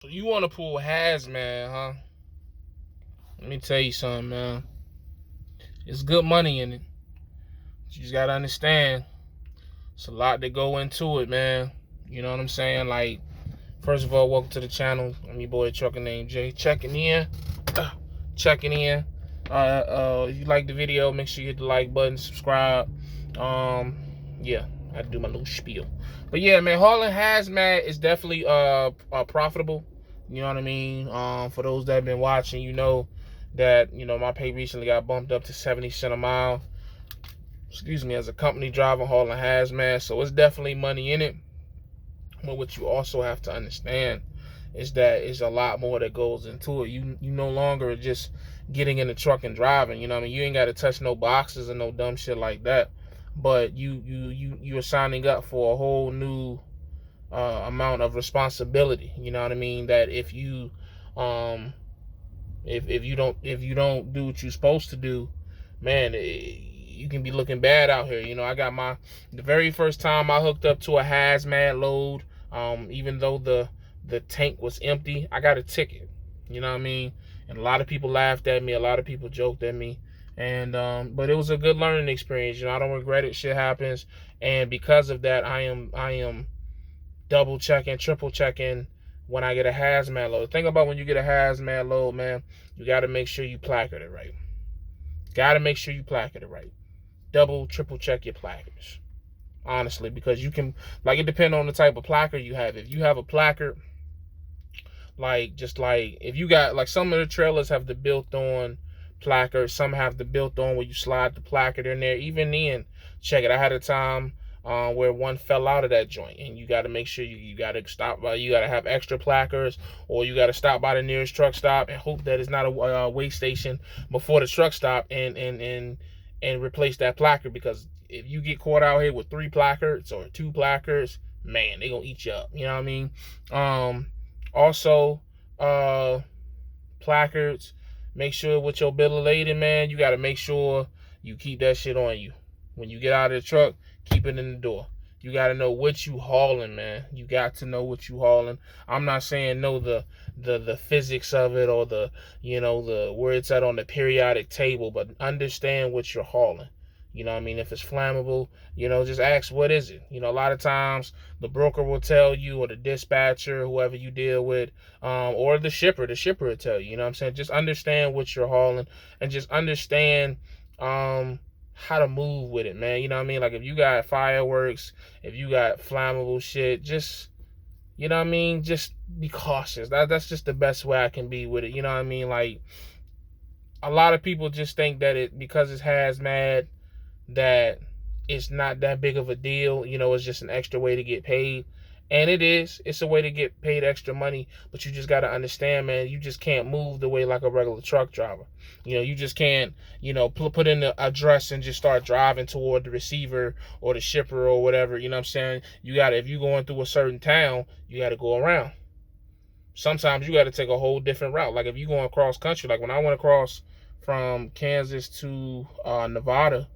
So you want to pull hazmat, huh? Let me tell you something, man. It's good money in it. You just gotta understand. It's a lot that go into it, man. You know what I'm saying? Like, first of all, welcome to the channel. I'm your boy ATruckerNamedJay. Checking in. Checking in. If you like the video, make sure you hit the like button, subscribe. Yeah, I had to do my little spiel. But yeah, man, hauling hazmat is definitely profitable. You know what I mean? For those that have been watching, you know that my pay recently got bumped up to 70 cents a mile. Excuse me, as a company driver hauling hazmat, so it's definitely money in it. But what you also have to understand is that it's a lot more that goes into it. You no longer just getting in the truck and driving. You know what I mean? You ain't got to touch no boxes and no dumb shit like that. But you're signing up for a whole new amount of responsibility. You know what I mean? That if you if you don't do what you're supposed to do, man, you can be looking bad out here. You know, I got the very first time I hooked up to a hazmat load, even though the tank was empty, I got a ticket. You know what I mean? And a lot of people laughed at me, a lot of people joked at me. And but it was a good learning experience. You know, I don't regret it. Shit happens. And because of that, I am double checking, triple checking when I get a hazmat load. Think about when you get a hazmat load, man, you got to make sure you placard it right. Got to make sure you placard it right. Double, triple check your placards. Honestly, because you can, like, it depends on the type of placard you have. If you have a placard, like, just like, if you got, like, some of the trailers have the built-on placard, some have the built-on where you slide the placard in there. Even then, check it. I had a time where one fell out of that joint, and you got to make sure you got to stop by. You got to have extra placards, or you got to stop by the nearest truck stop and hope that it's not a weigh station before the truck stop, and replace that placard. Because if you get caught out here with 3 placards or 2 placards, man, they gonna eat you up. You know what I mean? Also, placards. Make sure with your bill of lading, man, you got to make sure you keep that shit on you. When you get out of the truck, keep it in the door. You got to know what you hauling, man. You got to know what you hauling. I'm not saying know the physics of it, or the where it's at on the periodic table, but understand what you're hauling. You know what I mean? If it's flammable, just ask, what is it? A lot of times the broker will tell you, or the dispatcher, whoever you deal with, or the shipper will tell you. You know what I'm saying? Just understand what you're hauling, and just understand how to move with it, man. You know what I mean? Like, if you got fireworks, if you got flammable shit, just, you know what I mean? Just be cautious. That's just the best way I can be with it. You know what I mean? Like, a lot of people just think that because it's hazmat, that it's not that big of a deal. It's just an extra way to get paid. And it is. It's a way to get paid extra money. But you just got to understand, man, you just can't move the way like a regular truck driver. You just can't, put in the address and just start driving toward the receiver or the shipper or whatever. You know what I'm saying? If you're going through a certain town, you got to go around. Sometimes you got to take a whole different route. Like, if you're going cross country, like when I went across from Kansas to Nevada,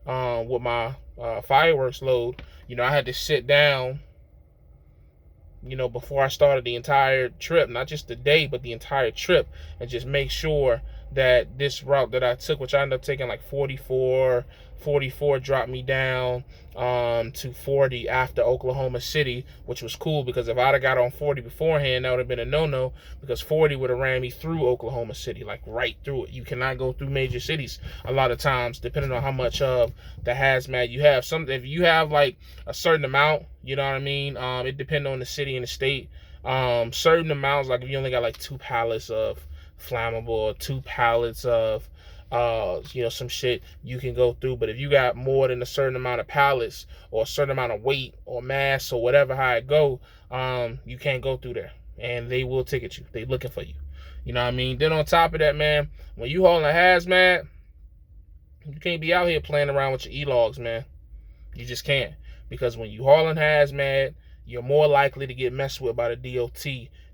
with my fireworks load, I had to sit down, before I started the entire trip, not just the day, but the entire trip, and just make sure that this route that I took, which I ended up taking like 44 dropped me down to 40 after Oklahoma City, which was cool, because if I'd have got on 40 beforehand, that would have been a no-no, because 40 would have ran me through Oklahoma City, like right through it. You cannot go through major cities a lot of times, depending on how much of the hazmat you have. If you have like a certain amount, you know what I mean? It depends on the city and the state. Certain amounts, like if you only got like 2 pallets of flammable, or 2 pallets of some shit, you can go through. But if you got more than a certain amount of pallets, or a certain amount of weight or mass, or whatever, how it go, you can't go through there, and they will ticket you. They looking for you. You know what I mean? Then on top of that, man, when you hauling a hazmat, you can't be out here playing around with your e-logs, man. You just can't. Because when you hauling hazmat, you're more likely to get messed with by the DOT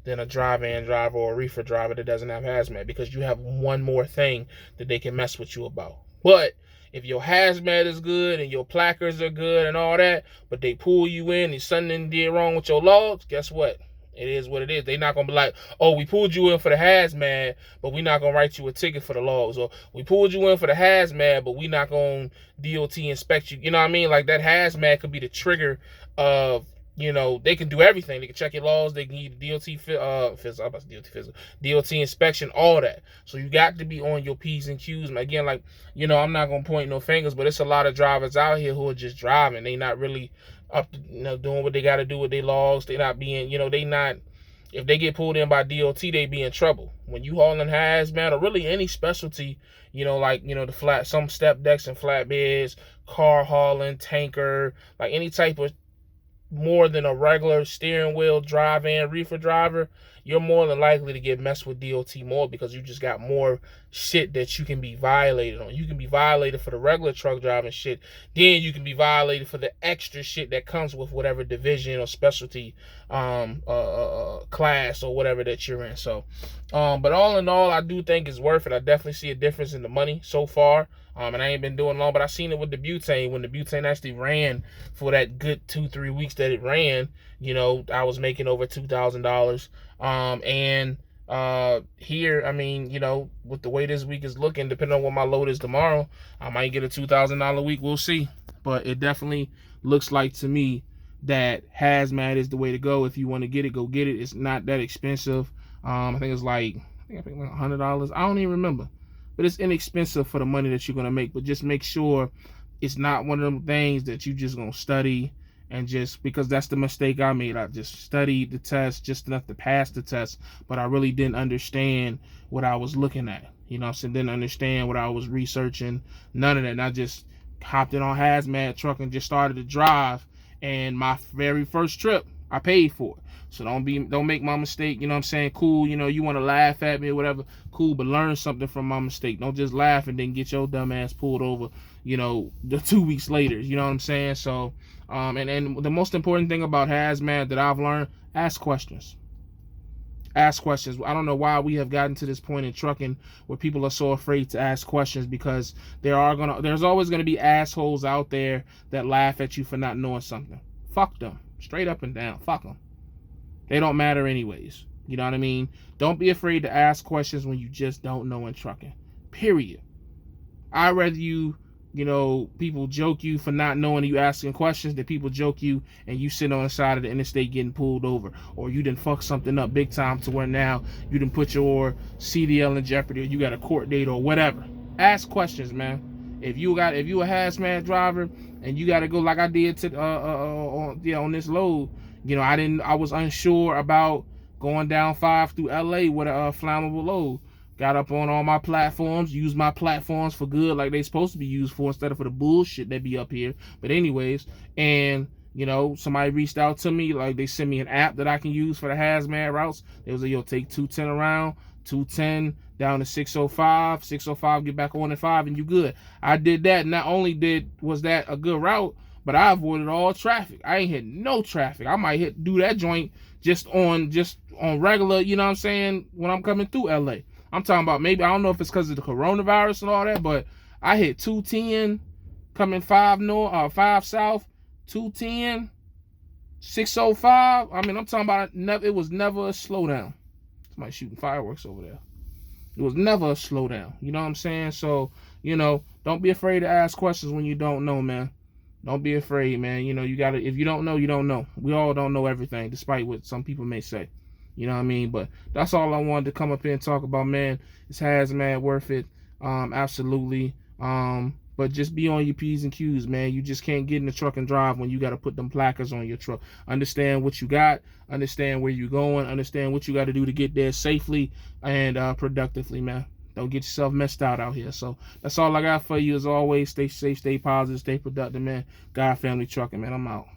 than a drive-in driver or a reefer driver that doesn't have hazmat, because you have one more thing that they can mess with you about. But if your hazmat is good and your placards are good and all that, but they pull you in and something did wrong with your logs, guess what? It is what it is. They not gonna be like, oh, we pulled you in for the hazmat, but we not gonna write you a ticket for the logs. Or we pulled you in for the hazmat, but we not gonna DOT inspect you. You know what I mean? Like that hazmat could be the trigger of, you know, they can do everything. They can check your logs. They can get DOT inspection, all that. So you got to be on your P's and Q's. And again, like, you know, I'm not gonna point no fingers, but it's a lot of drivers out here who are just driving. They not really up to, you know, doing what they got to do with their logs. They not being, you know, they not. If they get pulled in by DOT, they be in trouble. When you hauling hazmat or really any specialty, you know, like, you know, some step decks and flatbeds, car hauling, tanker, like any type of more than a regular steering wheel drive-in reefer driver, you're more than likely to get messed with DOT more because you just got more shit that you can be violated on. You can be violated for the regular truck driving shit. Then you can be violated for the extra shit that comes with whatever division or specialty class or whatever that you're in. So, but all in all, I do think it's worth it. I definitely see a difference in the money so far. And I ain't been doing long, but I seen it with the butane. When the butane actually ran for that good 2-3 weeks that it ran, you know, I was making over $2,000. Here, I mean, you know, with the way this week is looking, depending on what my load is tomorrow, I might get a $2,000 week. We'll see. But it definitely looks like to me that hazmat is the way to go. If you want to get it, go get it. It's not that expensive. I think it's like, I think like $100. I don't even remember. But it's inexpensive for the money that you're going to make. But just make sure it's not one of them things that you just going to study and just, because that's the mistake I made. I just studied the test just enough to pass the test, but I really didn't understand what I was looking at. You know what I'm saying? Didn't understand what I was researching. None of that. And I just hopped in on hazmat truck and just started to drive. And my very first trip, I paid for it. So don't make my mistake, you know what I'm saying? Cool, you know, you want to laugh at me or whatever, cool, but learn something from my mistake. Don't just laugh and then get your dumb ass pulled over, you know, the 2 weeks later, you know what I'm saying? So, and the most important thing about hazmat that I've learned, ask questions. Ask questions. I don't know why we have gotten to this point in trucking where people are so afraid to ask questions, because there's always gonna be assholes out there that laugh at you for not knowing something. Fuck them. Straight up and down. Fuck them. They don't matter anyways. You know what I mean? Don't be afraid to ask questions when you just don't know in trucking. Period. I'd rather you know, people joke you for not knowing you asking questions than people joke you and you sit on the side of the interstate getting pulled over, or you done fuck something up big time to where now you done put your CDL in jeopardy, or you got a court date or whatever. Ask questions, man. If you a hazmat driver and you got to go like I did to on this load, you know, I was unsure about going down 5 through LA with a flammable load. Got up on all my platforms, used my platforms for good like they supposed to be used for, instead of for the bullshit that be up here. But anyways, and you know, somebody reached out to me, like they sent me an app that I can use for the hazmat routes. They was like, yo, take 210 around, 210 down to 605, 605, get back on at 5 and you good. I did that. Not only was that a good route, but I avoided all traffic. I ain't hit no traffic. I might do that joint just on regular, you know what I'm saying, when I'm coming through LA. I'm talking about, maybe, I don't know if it's because of the coronavirus and all that, but I hit 210 coming 5 north, 5 south, 210, 605. I mean, I'm talking about it was never a slowdown. Somebody shooting fireworks over there. It was never a slowdown. You know what I'm saying? So, you know, don't be afraid to ask questions when you don't know, man. Don't be afraid, man. You know, if you don't know, you don't know. We all don't know everything, despite what some people may say. You know what I mean? But that's all I wanted to come up here and talk about, man. Is hazmat worth it? Absolutely. But just be on your P's and Q's, man. You just can't get in the truck and drive when you got to put them placards on your truck. Understand what you got. Understand where you're going. Understand what you got to do to get there safely and productively, man. Don't get yourself messed out here. So that's all I got for you. As always, stay safe, stay positive, stay productive, man. God Family Trucking, man. I'm out.